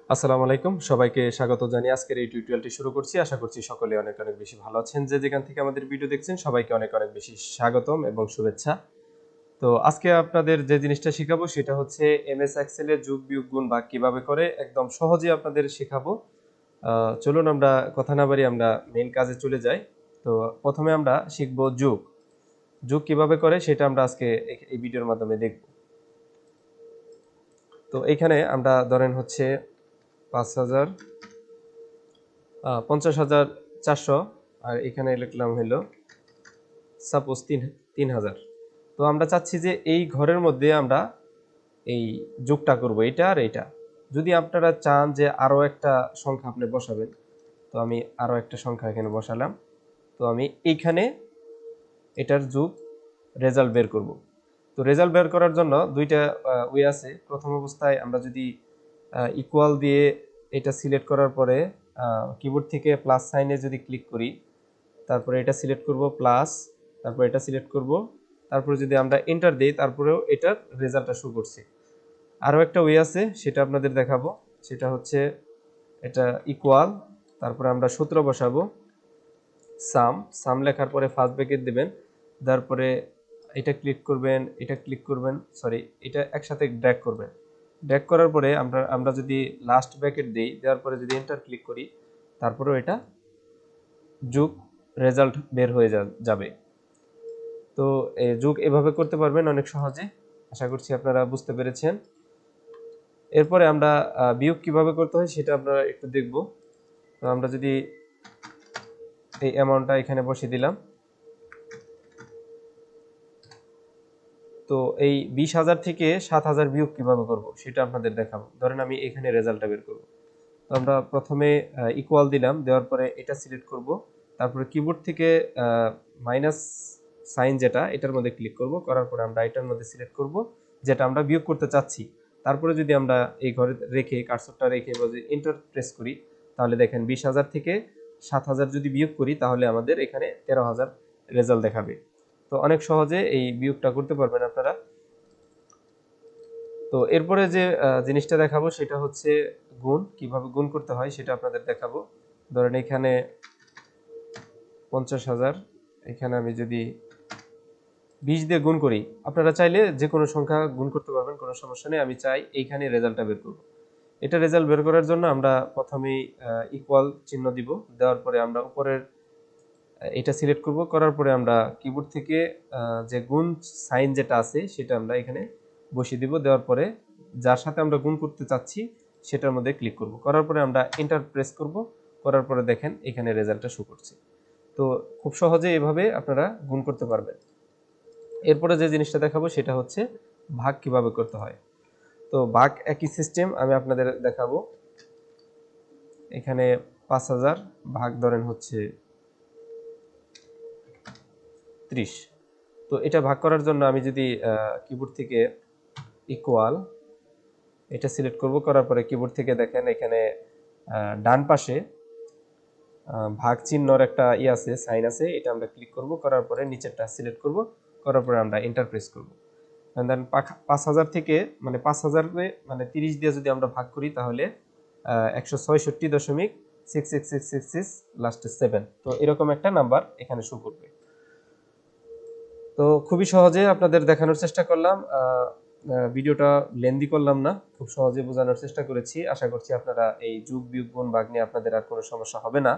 আসসালামু আলাইকুম, সবাইকে স্বাগত জানিয়ে আজকের এই টিউটোরিয়ালটি শুরু করছি। আশা করছি সকলে অনেক অনেক বেশি ভালো আছেন। যে যেখান থেকে আমাদের ভিডিও দেখছেন সবাইকে অনেক অনেক বেশি স্বাগতম এবং শুভেচ্ছা। তো আজকে আপনাদের যে জিনিসটা শেখাবো সেটা হচ্ছে এমএস এক্সেল এর যোগ বিয়োগ গুণ ভাগ কিভাবে করে একদম সহজে আপনাদের শেখাবো। চলুন আমরা কথা না বাড়িয়ে আমরা মেইন কাজে চলে যাই। তো প্রথমে আমরা শিখবো যোগ। যোগ কিভাবে করে সেটা আমরা আজকে এই ভিডিওর মাধ্যমে দেখব। তো এখানে আমরা ধরেন হচ্ছে 5,000 50,400 আর এখানে লিখলাম হলো সাপোজ 3,000। তো আমরা চাচ্ছি যে এই ঘরের মধ্যে আমরা এই যোগটা করব, এটা আর এটা। যদি আপনারা চান যে আরও একটা সংখ্যা আপনি বসাবেন, তো আমি আরও একটা সংখ্যা এখানে বসালাম। তো আমি এইখানে এটার যোগ রেজাল্ট বের করব। তো রেজাল্ট বের করার জন্য দুইটা ওয়ে আছে। প্রথম অবস্থায় আমরা যদি ইকুয়াল দিয়ে এটা সিলেক্ট করার পরে কিবোর্ড থেকে প্লাস সাইনে যদি ক্লিক করি, তারপরে এটা সিলেক্ট করব প্লাস, তারপর এটা সিলেক্ট করব, তারপরে যদি আমরা এন্টার দিই তারপরেও এটার রেজাল্টটা শো করছে। আরও একটা ওয়ে আছে, সেটা আপনাদের দেখাবো। সেটা হচ্ছে এটা ইকুয়াল, তারপরে আমরা সূত্র বসাবো সাম। সাম লেখার পরে ফার্স্ট ব্র্যাকেট দেবেন, তারপরে এটা ক্লিক করবেন, এটা ক্লিক করবেন, সরি এটা একসাথে ড্র্যাগ করবেন। ড্র্যাগ করার পরে আমরা যদি লাস্ট ব্র্যাকেট দিই, দেওয়ার পরে যদি এন্টার ক্লিক করি, তারপরেও এটা যোগ রেজাল্ট বের হয়ে যাবে। তো যোগ এভাবে করতে পারবেন অনেক সহজে। আশা করছি আপনারা বুঝতে পেরেছেন। এরপরে আমরা বিয়োগ কিভাবে করতে হয় সেটা আমরা একটু দেখব। তো আমরা যদি এই অ্যামাউন্টটা এখানে বসিয়ে দিলাম, তো এই 20,000 থেকে 7,000 বিয়োগ কিভাবে করব সেটা আপনাদের দেখাবো। ধরেন আমি এখানে রেজাল্টটা বের করব। তো আমরা প্রথমে ইকুয়াল দিলাম, দেওয়ার পরে এটা সিলেক্ট করব, তারপরে কিবোর্ড থেকে মাইনাস সাইন যেটা এটার মধ্যে ক্লিক করব, করার পরে আমরা এটার মধ্যে সিলেক্ট করব যেটা আমরা বিয়োগ করতে চাচ্ছি। তারপরে যদি আমরা এই ঘরে রেখে কার্সরটা রেখে যদি এন্টার প্রেস করি, তাহলে দেখেন 20,000 থেকে 7,000 যদি বিয়োগ করি তাহলে আমাদের এখানে 13,000 রেজাল্ট দেখাবে। তো অনেক সহজে এই বিয়োগটা করতে পারবেন আপনারা। তো এরপরে যে জিনিসটা দেখাবো সেটা হচ্ছে গুণ। কিভাবে গুণ করতে হয় সেটা আপনাদের দেখাবো। ধরেন এখানে 50,000, এখানে আমি যদি 20 দিয়ে গুণ করি, আপনারা চাইলে যে কোনো সংখ্যা গুণ করতে পারবেন, কোনো সমস্যা নেই। আমি চাই এইখানে রেজাল্টটা বের করব। এটা রেজাল্ট বের করার জন্য আমরা প্রথমেই ইকুয়াল চিহ্ন দিব, দেওয়ার পরে আমরা উপরের এটা সিলেক্ট করব, করার পরে আমরা কিবোর্ড থেকে যে গুণ সাইন যেটা আছে সেটা আমরা এখানে বসিয়ে দিব, দেওয়ার পরে যার সাথে আমরা গুণ করতে চাচ্ছি সেটার মধ্যে ক্লিক করব, করার পরে আমরা এন্টার প্রেস করব, করার পরে দেখেন এখানে রেজাল্টটা শো করছে। তো খুব সহজে এভাবে আপনারা গুণ করতে পারবেন। এরপরে যে জিনিসটা দেখাবো সেটা হচ্ছে ভাগ কিভাবে করতে হয়। তো ভাগ একই সিস্টেম আমি আপনাদের দেখাবো। এখানে 5,000 ভাগ ধরেন হচ্ছে 30। তো এটা ভাগ করার জন্য আমি যদি কিবোর্ড থেকে ইকুয়াল এটা সিলেক্ট করব, করার পরে কিবোর্ড থেকে দেখেন এখানে ডান পাশে ভাগ চিহ্নর একটা আছে, সাইন আছে, এটা আমরা ক্লিক করব, করার পরে নিচেরটা সিলেক্ট করব, করার পরে আমরা এন্টার প্রেস করব। দেন 5,000 থেকে মানে 5,000 মানে 30 দিয়ে যদি আমরা ভাগ করি তাহলে 166.66666 লাস্টে 7। তো এরকম একটা নাম্বার এখানে শো করবে। তো খুবই সহজে আপনাদের দেখানোর চেষ্টা করলাম। ভিডিওটা লেন্দি করলাম না, খুব সহজে বোঝানোর চেষ্টা করেছি। আশা করছি আপনারা এই যোগ বিয়োগ গুণ ভাগ নিয়ে আপনাদের আর কোনো সমস্যা হবে না।